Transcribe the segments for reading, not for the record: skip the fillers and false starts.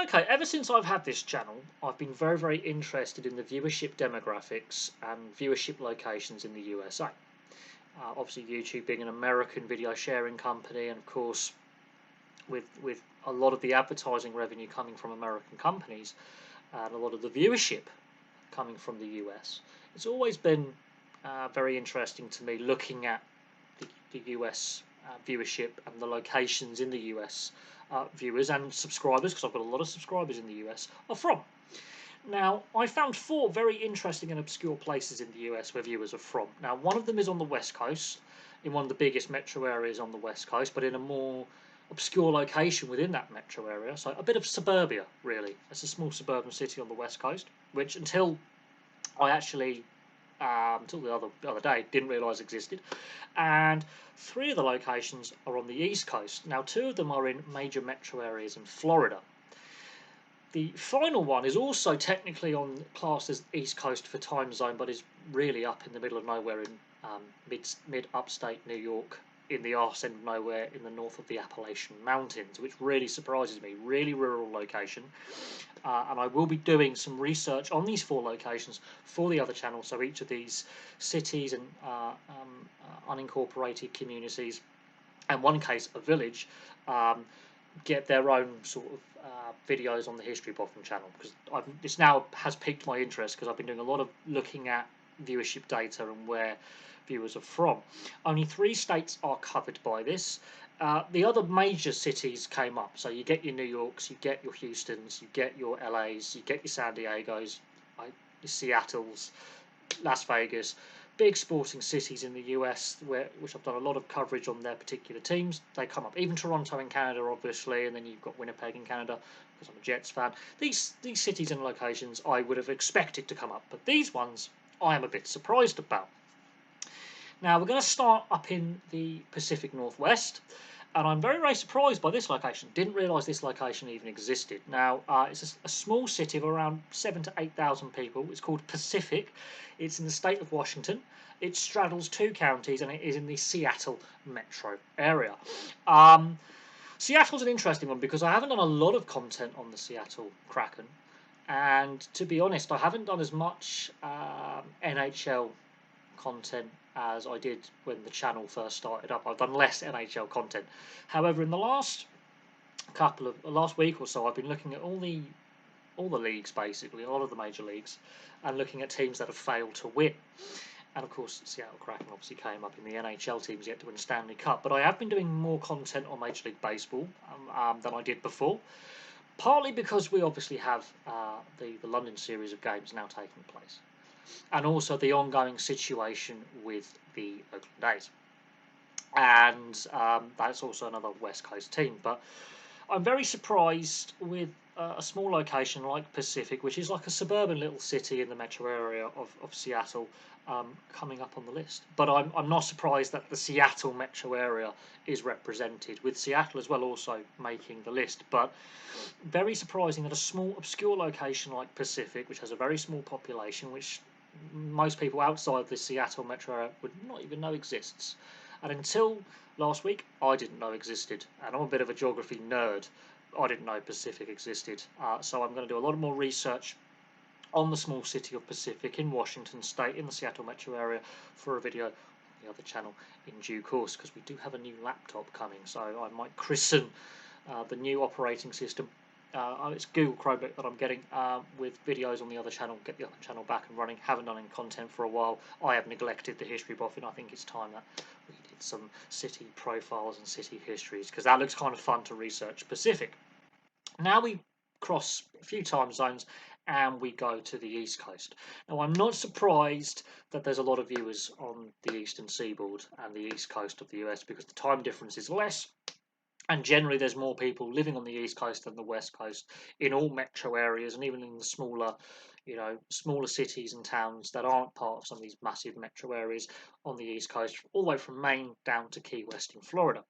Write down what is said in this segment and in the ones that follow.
Okay, ever since I've had this channel, I've been very, very interested in the viewership demographics and viewership locations in the USA. Obviously, YouTube being an American video sharing company, and of course, with a lot of the advertising revenue coming from American companies and a lot of the viewership coming from the US, it's always been very interesting to me looking at the US viewership and the locations in the US viewers and subscribers, because I've got a lot of subscribers in the US, are from. Now, I found four very interesting and obscure places in the US where viewers are from. Now, one of them is on the West Coast, in one of the biggest metro areas on the West Coast, but in a more obscure location within that metro area. So a bit of suburbia, really. It's a small suburban city on the West Coast, which until I actually until the other day, didn't realise existed. And three of the locations are on the East Coast. Now, two of them are in major metro areas in Florida. The final one is also technically on classed as East Coast for time zone, but is really up in the middle of nowhere in mid upstate New York, in the arse end of nowhere in the north of the Appalachian Mountains, which really surprises me. Really rural location, and I will be doing some research on these four locations for the other channel. So each of these cities and unincorporated communities, and one case a village, get their own sort of videos on the History Boffin channel, because this now has piqued my interest because I've been doing a lot of looking at viewership data and where viewers are from. Only 3 states are covered by this. The other major cities came up, so you get your New Yorks, you get your Houstons, you get your LAs, you get your San Diegos, your Seattles, Las Vegas, big sporting cities in the US, which I've done a lot of coverage on their particular teams. They come up. Even Toronto in Canada, obviously, and then you've got Winnipeg in Canada, because I'm a Jets fan. These cities and locations I would have expected to come up, but these ones I am a bit surprised about. Now, we're going to start up in the Pacific Northwest, and I'm very, very surprised by this location. Didn't realise this location even existed. Now, it's a small city of around 7,000 to 8,000 people. It's called Pacific. It's in the state of Washington. It straddles 2 counties, and it is in the Seattle metro area. Seattle's an interesting one because I haven't done a lot of content on the Seattle Kraken, and to be honest, I haven't done as much NHL content as I did when the channel first started up. I've done less NHL content. However, in the last week or so, I've been looking at all the leagues, basically, a lot of the major leagues, and looking at teams that have failed to win. And of course, Seattle Kraken obviously came up in the NHL teams yet to win Stanley Cup. But I have been doing more content on Major League Baseball than I did before. Partly because we obviously have the London series of games now taking place, and also the ongoing situation with the Oakland A's. And that's also another West Coast team. But I'm very surprised with a small location like Pacific, which is like a suburban little city in the metro area of Seattle, coming up on the list. But I'm not surprised that the Seattle metro area is represented, with Seattle as well also making the list. But very surprising that a small obscure location like Pacific, which has a very small population, which most people outside the Seattle metro area would not even know exists. And until last week, I didn't know existed. And I'm a bit of a geography nerd. I didn't know Pacific existed. So I'm going to do a lot more research on the small city of Pacific in Washington State, in the Seattle metro area, for a video on the other channel in due course, because we do have a new laptop coming. So I might christen the new operating system. It's Google Chromebook that I'm getting with videos on the other channel, get the other channel back and running. Haven't done any content for a while. I have neglected the History Boffin. I think it's time that we did some city profiles and city histories, because that looks kind of fun to research. Pacific. Now we cross a few time zones and we go to the East Coast. Now, I'm not surprised that there's a lot of viewers on the Eastern Seaboard and the East Coast of the US, because the time difference is less. And generally, there's more people living on the East Coast than the West Coast in all metro areas, and even in the smaller cities and towns that aren't part of some of these massive metro areas on the East Coast, all the way from Maine down to Key West in Florida.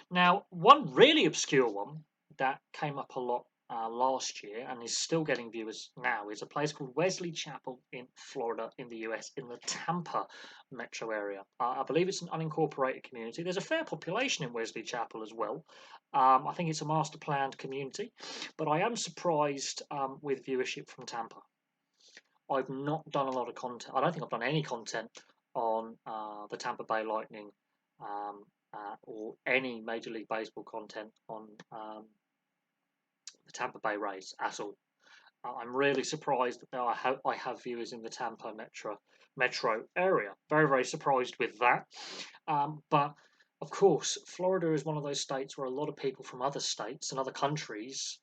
Now, one really obscure one that came up a lot last year and is still getting viewers now is a place called Wesley Chapel in Florida in the US in the Tampa metro area. I believe it's an unincorporated community. There's a fair population in Wesley Chapel as well. I think it's a master planned community, but I am surprised with viewership from Tampa. I've not done a lot of content. I don't think I've done any content on the Tampa Bay Lightning um, or any Major League Baseball content on the Tampa Bay Rays at all. I'm really surprised that I have viewers in the Tampa metro area. Very, very surprised with that. But of course, Florida is one of those states where a lot of people from other states and other countries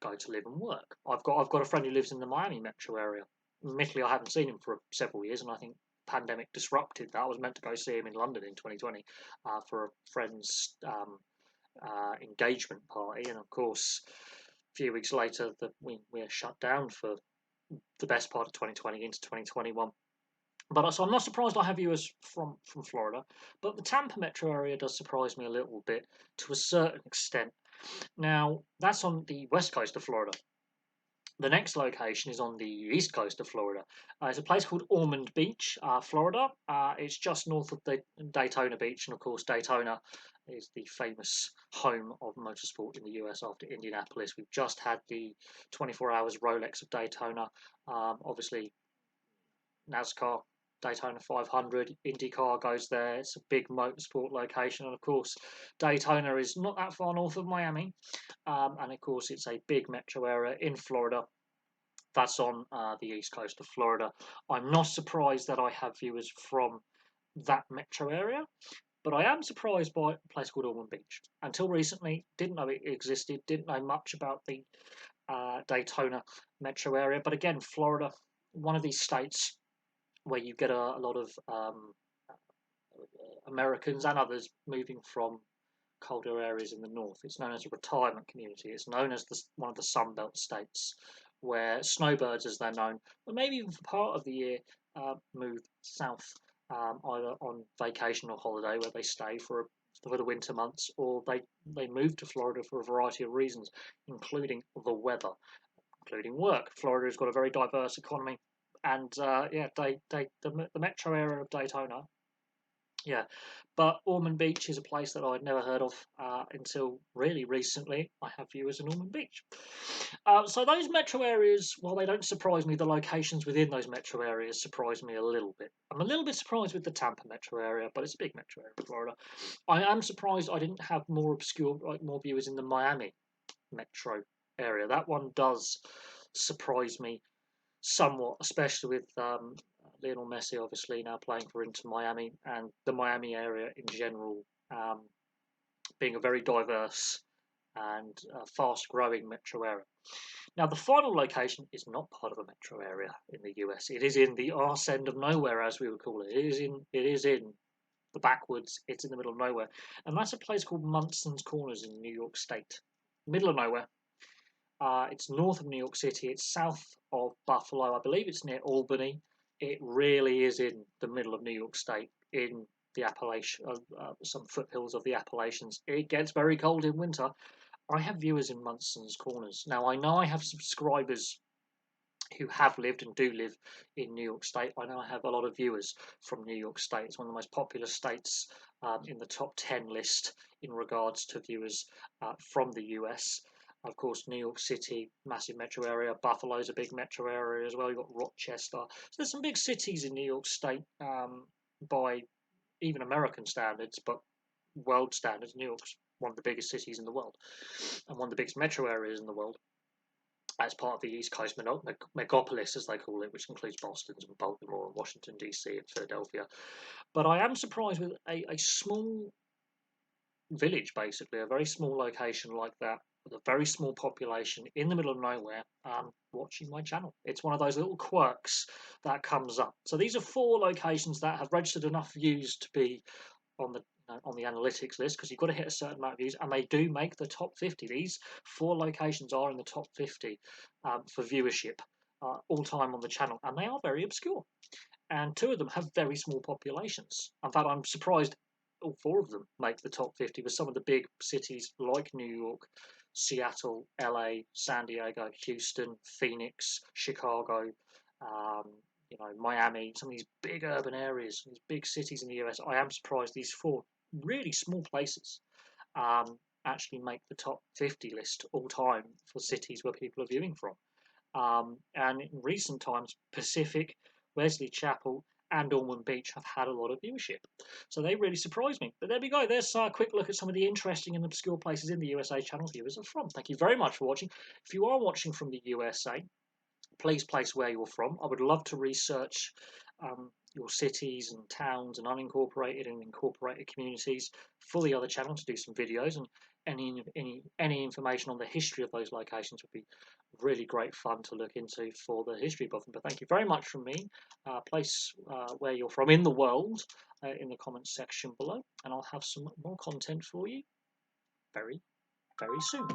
go to live and work. I've got a friend who lives in the Miami metro area. Admittedly, I haven't seen him for several years, and I think pandemic disrupted that. I was meant to go see him in London in 2020 for a friend's engagement party, and of course, a few weeks later, we're shut down for the best part of 2020 into 2021. But so I'm not surprised I have viewers from Florida, but the Tampa metro area does surprise me a little bit to a certain extent. Now, that's on the west coast of Florida. The next location is on the east coast of Florida. It's a place called Ormond Beach, Florida. It's just north of the Daytona Beach, and of course, Daytona is the famous home of motorsport in the US after Indianapolis. We've just had the 24 Hours Rolex of Daytona. Obviously, NASCAR Daytona 500, IndyCar goes there. It's a big motorsport location, and of course, Daytona is not that far north of Miami, and of course, it's a big metro area in Florida. That's on the east coast of Florida. I'm not surprised that I have viewers from that metro area, but I am surprised by a place called Ormond Beach. Until recently, didn't know it existed, didn't know much about the Daytona metro area. But again, Florida, one of these states where you get a lot of Americans and others moving from colder areas in the north. It's known as a retirement community. It's known as one of the Sunbelt states, where snowbirds, as they're known, or maybe even for part of the year, move south either on vacation or holiday, where they stay for the winter months, or they move to Florida for a variety of reasons, including the weather, including work. Florida has got a very diverse economy, and the metro area of Daytona. Yeah, but Ormond Beach is a place that I'd never heard of until really recently. I have viewers in Ormond Beach. So those metro areas, while they don't surprise me, the locations within those metro areas surprise me a little bit. I'm a little bit surprised with the Tampa metro area, but it's a big metro area in Florida. I am surprised I didn't have more obscure, like more viewers in the Miami metro area. That one does surprise me somewhat, especially with Lionel Messi obviously now playing for Inter Miami, and the Miami area in general being a very diverse and fast-growing metro area. Now, the final location is not part of a metro area in the US. It is in the arse end of nowhere, as we would call it. It is in the backwoods. It's in the middle of nowhere, and that's a place called Munson's Corners in New York State, middle of nowhere. It's north of New York City. It's south of Buffalo. I believe it's near Albany. It really is in the middle of New York State, in the some foothills of the Appalachians. It gets very cold in winter. I have viewers in Munson's Corners. Now, I know I have subscribers who have lived and do live in New York State. I know I have a lot of viewers from New York State. It's one of the most popular states in the top 10 list in regards to viewers from the US. Of course, New York City, massive metro area. Buffalo's a big metro area as well. You've got Rochester. So there's some big cities in New York State by even American standards, but world standards. New York's one of the biggest cities in the world and one of the biggest metro areas in the world as part of the East Coast megapolis, as they call it, which includes Boston and Baltimore and Washington, D.C. and Philadelphia. But I am surprised with a small village, basically, a very small location like that, with a very small population in the middle of nowhere, watching my channel. It's one of those little quirks that comes up. So these are 4 locations that have registered enough views to be on the analytics list, because you've got to hit a certain amount of views, and they do make the top 50. These 4 locations are in the top 50 for viewership all time on the channel, and they are very obscure. And 2 of them have very small populations. In fact, I'm surprised all 4 of them make the top 50, with some of the big cities like New York, Seattle, LA, San Diego, Houston, Phoenix, Chicago, Miami, some of these big urban areas, these big cities in the US. I am surprised these four really small places actually make the top 50 list all time for cities where people are viewing from. And in recent times, Pacific, Wesley Chapel, and Ormond Beach have had a lot of viewership. So they really surprised me. But there we go. There's a quick look at some of the interesting and obscure places in the USA channel viewers are from. Thank you very much for watching. If you are watching from the USA, please place where you're from. I would love to research your cities and towns and unincorporated and incorporated communities for the other channel to do some videos, and any information on the history of those locations would be really great fun to look into for the history buff. But thank you very much from me. Place where you're from in the world in the comments section below, and I'll have some more content for you very, very soon.